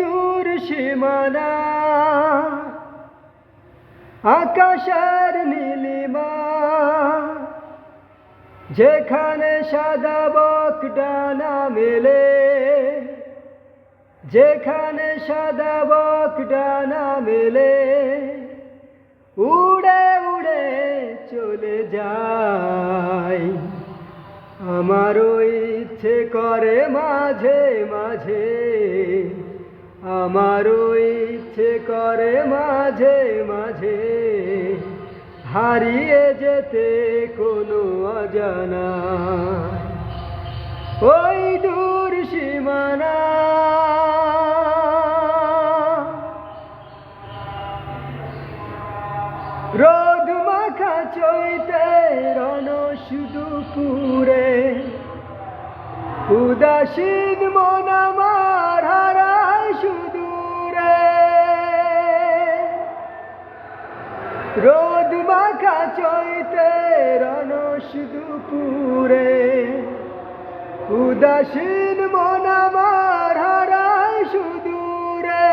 দূর সীমানা আকাশের নীলিমা, যেখানে সাদা বক ডানা মেলে, যেখানে সাদা বক ডানা মেলে, উড়ে উড়ে চলে যায়। আমারও ইচ্ছে করে মাঝে মাঝে, আমারও ইচ্ছে করে মাঝে মাঝে হারিয়ে যেতে কোনো অজানা ওই দূর সীমানা। রোদ মাখা চৈতে রণ দুপুরে, উদাসীন মন আমার হারায় সুদূরে। রোদ মাখা চৈতে রণ দুপুরে, উদাসীন মন আমার হারায় সুদূরে।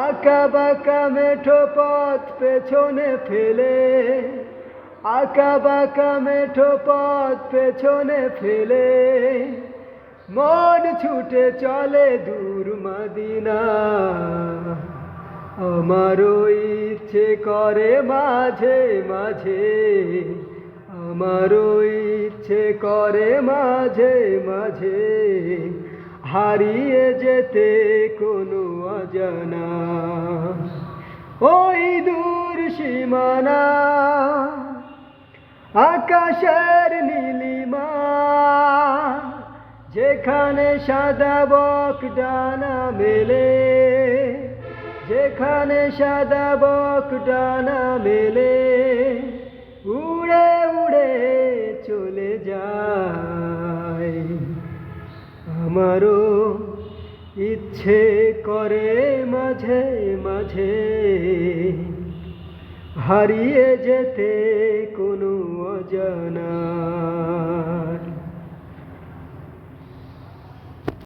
আঁকা বাঁকা মেঠো পথ পেছনে ফেলে, আঁকা বাঁকা মেঠো পথ পেছনে ফেলে মন ছুটে চলে দূর মদিনা। আমারও ইচ্ছে করে মাঝে মাঝে, আমারও ইচ্ছে করে মাঝে মাঝে হারিয়ে যেতে কোনো অজানা ওই দূর সীমানা। আকাশের নীলিমা, যেখানে সাদা বক ডানা মেলে, যেখানে সাদা বক ডানা মেলে, উড়ে উড়ে চলে যায়। আমারও ইচ্ছে করে মাঝে মাঝে হারিয়ে যেতে কোনো অজানা।